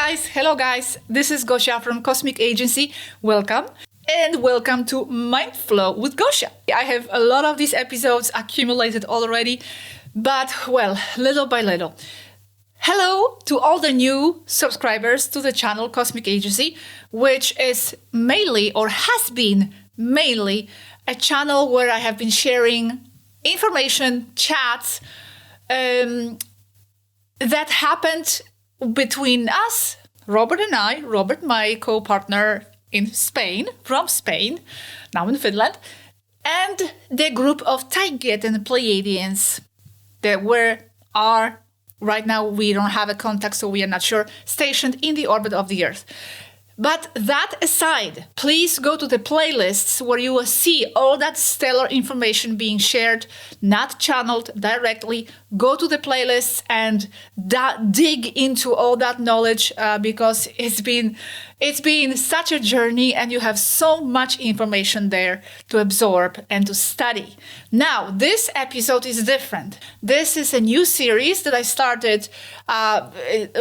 Hello guys, this is Gosia from Cosmic Agency. Welcome. And welcome to Mindflow with Gosia. I have a lot of these episodes accumulated already, but well, little by little. Hello to all the new subscribers to the channel Cosmic Agency, which is mainly or has been mainly a channel where I have been sharing information, chats that happened between us, Robert and I, Robert, my co-partner in Spain, from Spain, now in Finland, and the group of TAYGETAN-Pleiadians that are right now, we don't have a contact, so we are not sure, stationed in the orbit of the Earth. But that aside, please go to the playlists where you will see all that stellar information being shared, not channeled directly. Go to the playlists and dig into all that knowledge because it's been such a journey and you have so much information there to absorb and to study. Now, this episode is different. This is a new series that I started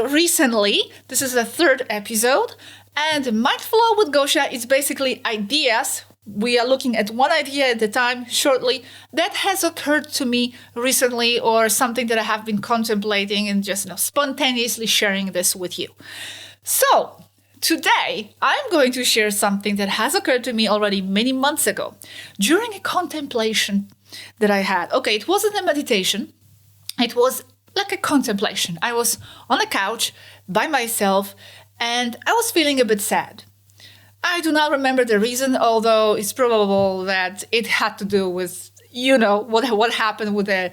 recently. This is the third episode. And Mindflow with Gosia is basically ideas. We are looking at one idea at a time shortly that has occurred to me recently or something that I have been contemplating and just spontaneously sharing this with you. So today I'm going to share something that has occurred to me already many months ago during a contemplation that I had. Okay, it wasn't a meditation. It was like a contemplation. I was on a couch by myself and I was feeling a bit sad. I do not remember the reason, although it's probable that it had to do with, what happened with the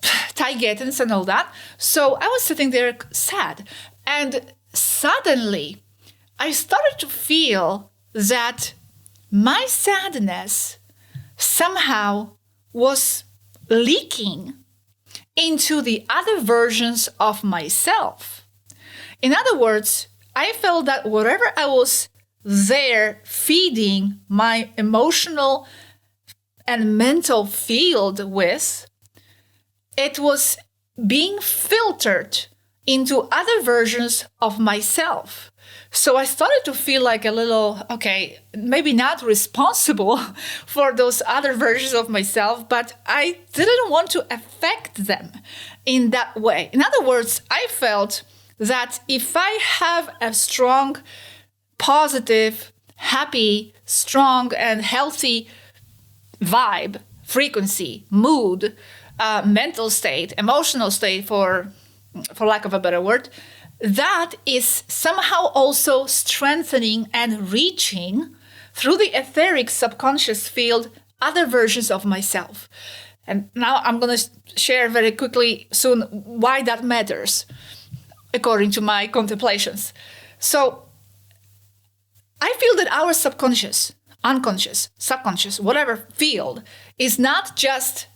TAYGETANs and all that. So I was sitting there sad. And suddenly, I started to feel that my sadness somehow was leaking into the other versions of myself. In other words, I felt that whatever I was there feeding my emotional and mental field with, it was being filtered into other versions of myself. So I started to feel like a little, maybe not responsible for those other versions of myself, but I didn't want to affect them in that way. In other words, I felt that if I have a strong, positive, happy, strong, and healthy vibe, frequency, mood, mental state, emotional state, for lack of a better word, that is somehow also strengthening and reaching through the etheric subconscious field other versions of myself. And now I'm going to share very quickly soon why that matters, according to my contemplations. So I feel that our subconscious, unconscious, subconscious, whatever field is not just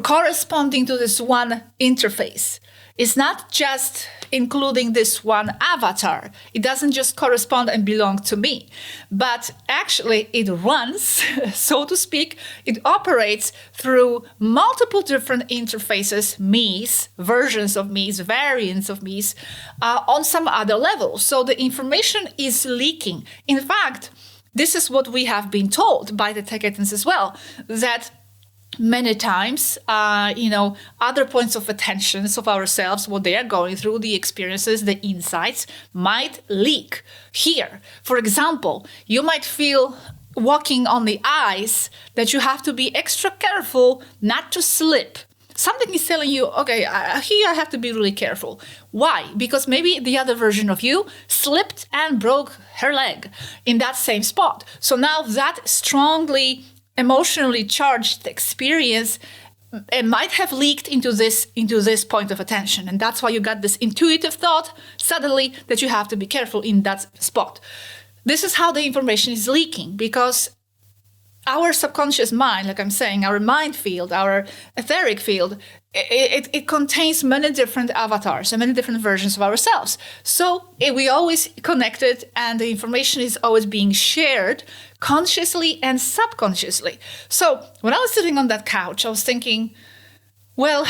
corresponding to this one interface. It's not just including this one avatar. It doesn't just correspond and belong to me, but actually it runs, so to speak, it operates through multiple different interfaces, me's, versions of me's, variants of me's, on some other level. So the information is leaking. In fact, this is what we have been told by the TAYGETANs as well, that many times, other points of attention of ourselves, what they are going through, the experiences, the insights might leak here. For example, you might feel walking on the ice that you have to be extra careful not to slip. Something is telling you, here I have to be really careful. Why? Because maybe the other version of you slipped and broke her leg in that same spot. So now that strongly emotionally charged experience, it might have leaked into this point of attention. And that's why you got this intuitive thought suddenly that you have to be careful in that spot. This is how the information is leaking, because our subconscious mind, like I'm saying, our mind field, our etheric field, it contains many different avatars and many different versions of ourselves. So we always connected and the information is always being shared consciously and subconsciously. So when I was sitting on that couch, I was thinking, well,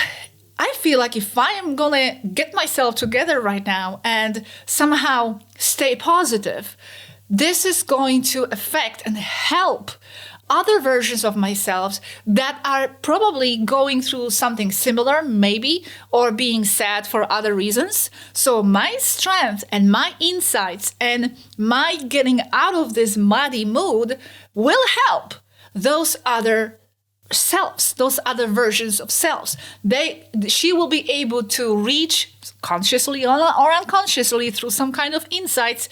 I feel like if I am going to get myself together right now and somehow stay positive, this is going to affect and help other versions of myself that are probably going through something similar, maybe, or being sad for other reasons. So my strength and my insights and my getting out of this muddy mood will help those other selves, those other versions of selves. She will be able to reach consciously or unconsciously through some kind of insights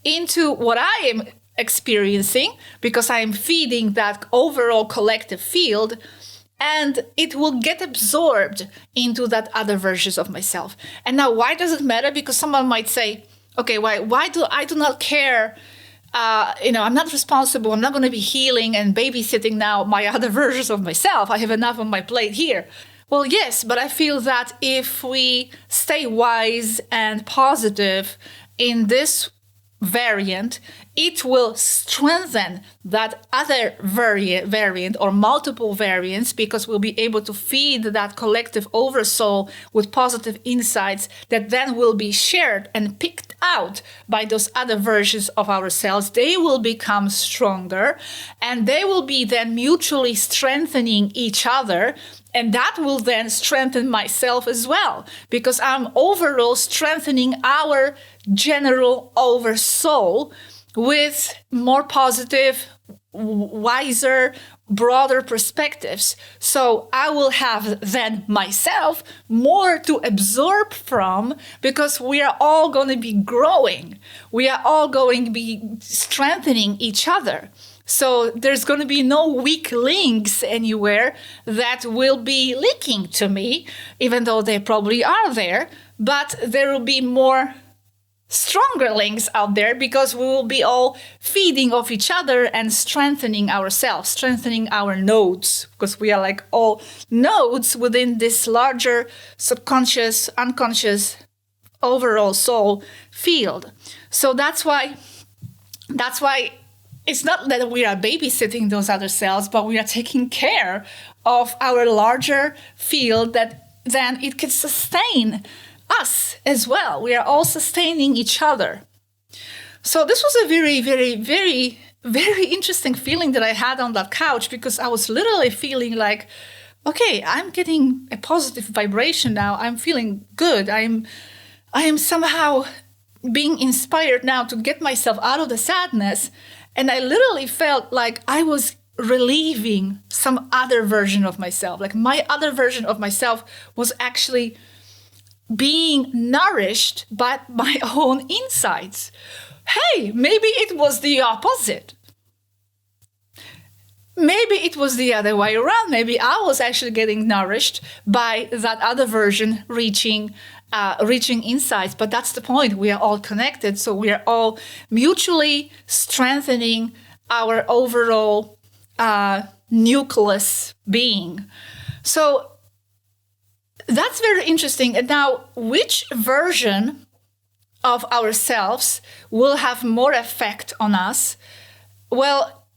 into what I am experiencing, because I am feeding that overall collective field, and it will get absorbed into that other versions of myself. And now, why does it matter? Because someone might say, okay, why do I do not care? I'm not responsible. I'm not going to be healing and babysitting now my other versions of myself. I have enough on my plate here. Well, yes, but I feel that if we stay wise and positive in this variant, it will strengthen that other variant or multiple variants, because we'll be able to feed that collective oversoul with positive insights that then will be shared and picked out by those other versions of ourselves. They will become stronger, and they will be then mutually strengthening each other. And that will then strengthen myself as well, because I'm overall strengthening our general oversoul with more positive, wiser, broader perspectives. So I will have then myself more to absorb from, because we are all going to be growing. We are all going to be strengthening each other. So there's going to be no weak links anywhere that will be leaking to me, even though they probably are there. But there will be more stronger links out there, because we will be all feeding off each other and strengthening ourselves, strengthening our nodes, because we are like all nodes within this larger subconscious, unconscious, overall soul field. So that's why it's not that we are babysitting those other cells, but we are taking care of our larger field that then it can sustain us as well. We are all sustaining each other. So this was a very, very, very, very interesting feeling that I had on that couch, because I was literally feeling like, okay, I'm getting a positive vibration now. I'm feeling good. I am somehow being inspired now to get myself out of the sadness. And I literally felt like I was relieving some other version of myself. Like my other version of myself was actually being nourished by my own insights. Hey, maybe it was the opposite. Maybe it was the other way around. Maybe I was actually getting nourished by that other version reaching insights. But that's the point. We are all connected. So we are all mutually strengthening our overall nucleus being. So that's very interesting. And now, which version of ourselves will have more effect on us? Well,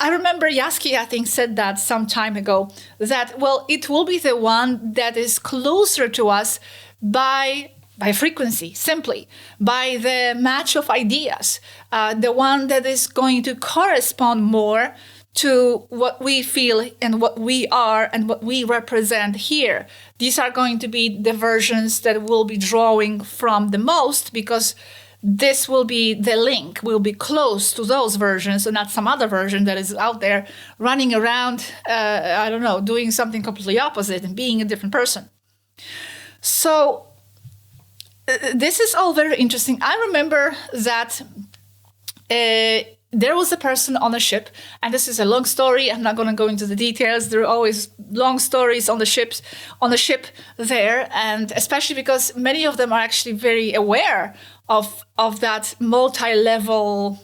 I remember Yaski, I think, said that some time ago, that, well, it will be the one that is closer to us by frequency, simply, by the match of ideas, the one that is going to correspond more to what we feel and what we are and what we represent here. These are going to be the versions that we'll be drawing from the most, because this will be the link. We'll be close to those versions and not some other version that is out there running around, doing something completely opposite and being a different person. So this is all very interesting. I remember that there was a person on a ship, and this is a long story. I'm not going to go into the details. There are always long stories on the ship there, and especially because many of them are actually very aware of that multi-level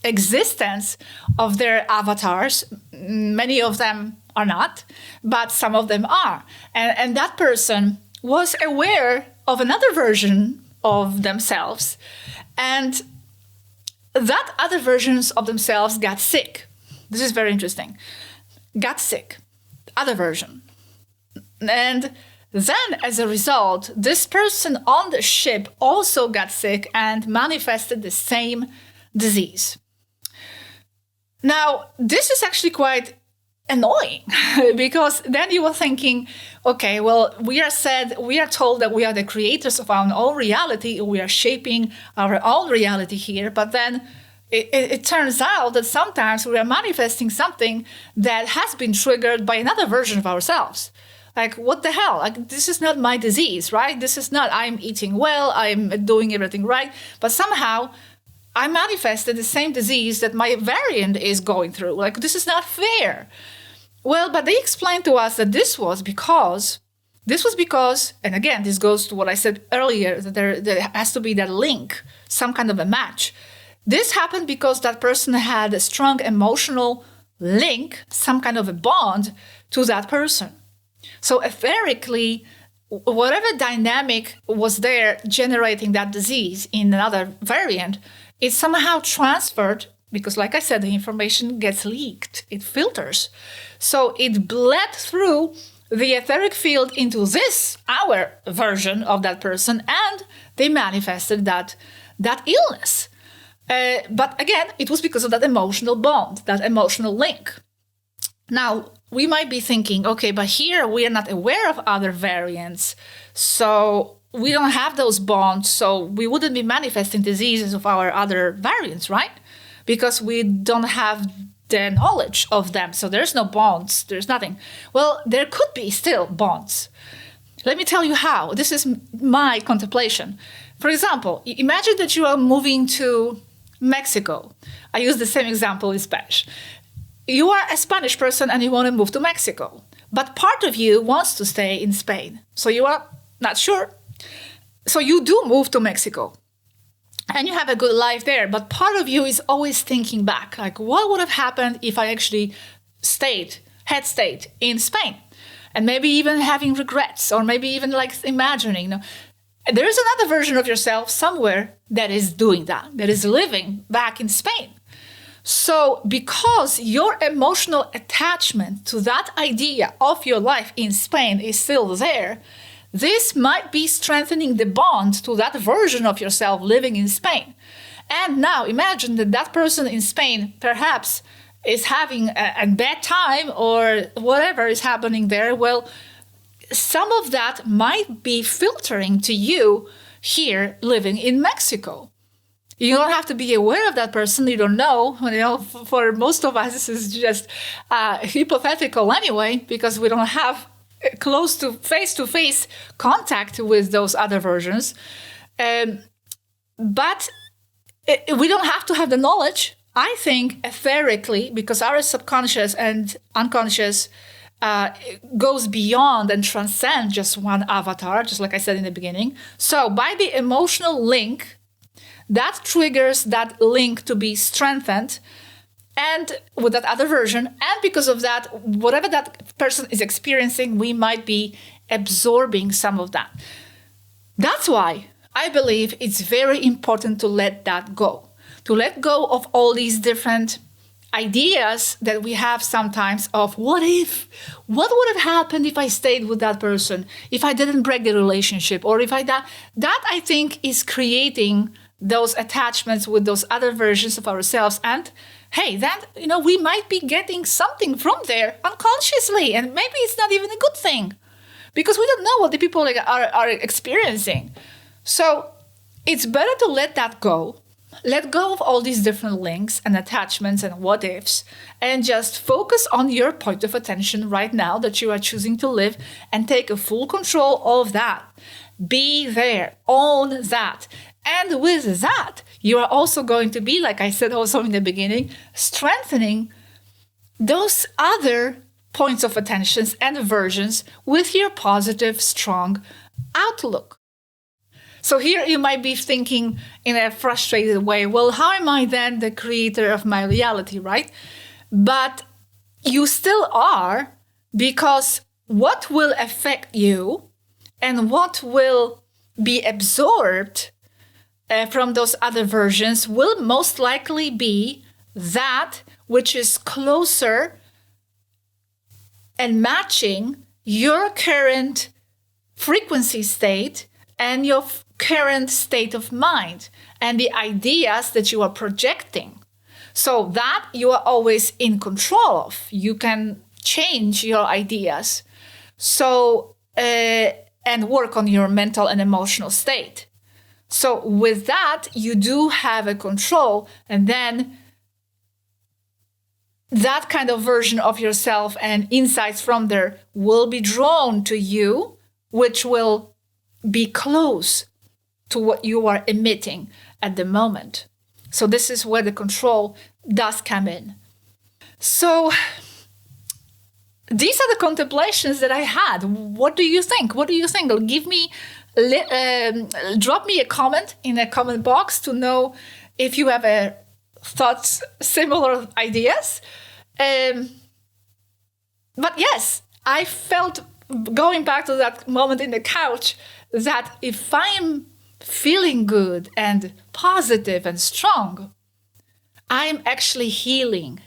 existence of their avatars. Many of them are not, but some of them are. And that person was aware of another version of themselves, and that other versions of themselves got sick. This is very interesting. Got sick. Other version. And then, as a result, this person on the ship also got sick and manifested the same disease. Now, this is actually quite annoying because then you were thinking, okay, well, we are told that we are the creators of our own reality. We are shaping our own reality here. But then it turns out that sometimes we are manifesting something that has been triggered by another version of ourselves. Like, what the hell? Like, this is not my disease, right? This is not, I'm eating well, I'm doing everything right. But somehow I manifested the same disease that my variant is going through. Like, this is not fair. Well, but they explained to us that this was because, and again, this goes to what I said earlier, that there has to be that link, some kind of a match. This happened because that person had a strong emotional link, some kind of a bond to that person. So etherically, whatever dynamic was there generating that disease in another variant, it somehow transferred, because like I said, the information gets leaked, it filters. So it bled through the etheric field into this, our version of that person, and they manifested that illness. But again, it was because of that emotional bond, that emotional link. Now, we might be thinking, okay, but here we are not aware of other variants, so we don't have those bonds, so we wouldn't be manifesting diseases of our other variants, right? Because we don't have the knowledge of them, so there's no bonds, there's nothing. Well, there could be still bonds. Let me tell you how. This is my contemplation. For example, imagine that you are moving to Mexico. I use the same example in Spanish. You are a Spanish person and you want to move to Mexico, but part of you wants to stay in Spain. So you are not sure. So you do move to Mexico and you have a good life there, but part of you is always thinking back, like, what would have happened if I actually had stayed in Spain? And maybe even having regrets, or maybe even like imagining, there is another version of yourself somewhere that is doing that is living back in Spain. So because your emotional attachment to that idea of your life in Spain is still there, this might be strengthening the bond to that version of yourself living in Spain. And now imagine that person in Spain perhaps is having a bad time or whatever is happening there. Well, some of that might be filtering to you here living in Mexico. You don't have to be aware of that person. You don't know. For most of us, this is just hypothetical anyway, because we don't have close to face-to-face contact with those other versions. But we don't have to have the knowledge. I think etherically, because our subconscious and unconscious goes beyond and transcends just one avatar, just like I said in the beginning. So by the emotional link, that triggers that link to be strengthened, and with that other version. And because of that, whatever that person is experiencing, we might be absorbing some of that. That's why I believe it's very important to let that go. To let go of all these different ideas that we have sometimes of what would have happened if I stayed with that person, if I didn't break the relationship, or if that I think is creating those attachments with those other versions of ourselves. And hey, then, we might be getting something from there unconsciously, and maybe it's not even a good thing because we don't know what the people are experiencing. So it's better to let that go. Let go of all these different links and attachments and what ifs, and just focus on your point of attention right now that you are choosing to live, and take a full control of that. Be there, own that. And with that, you are also going to be, like I said also in the beginning, strengthening those other points of attentions and versions with your positive, strong outlook. So here you might be thinking in a frustrated way, well, how am I then the creator of my reality, right? But you still are, because what will affect you and what will be absorbed from those other versions will most likely be that which is closer and matching your current frequency state and your current state of mind and the ideas that you are projecting. So that you are always in control of. You can change your ideas. So, and work on your mental and emotional state. So with that, you do have a control, and then that kind of version of yourself and insights from there will be drawn to you, which will be close to what you are emitting at the moment. So this is where the control does come in. So these are the contemplations that I had. What do you think? What do you think? Give me, drop me a comment in a comment box to know if you have thoughts, similar ideas. But yes, I felt, going back to that moment in the couch, that if I'm feeling good and positive and strong, I'm actually healing.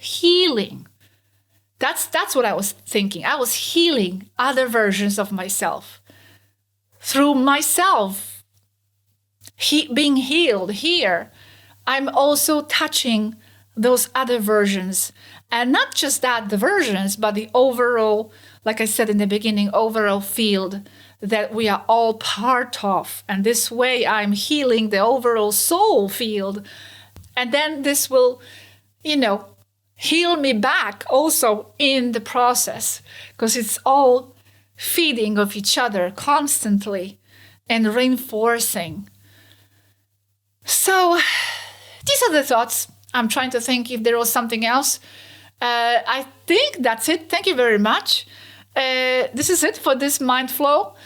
That's what I was thinking. I was healing other versions of myself. Through myself being healed here, I'm also touching those other versions. And not just that, the versions, but the overall, like I said in the beginning, overall field that we are all part of. And this way I'm healing the overall soul field. And then this will, heal me back also in the process, because it's all feeding of each other constantly and reinforcing. So these are the thoughts. I'm trying to think if there was something else. I think that's it. Thank you very much. This is it for this Mindflow.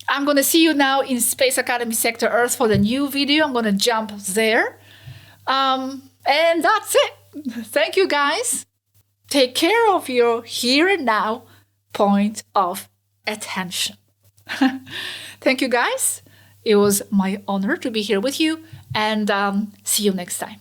I'm going to see you now in Space Academy Sector Earth for the new video. I'm going to jump there. And that's it. Thank you, guys. Take care of your here and now point of attention. Thank you, guys. It was my honor to be here with you, and see you next time.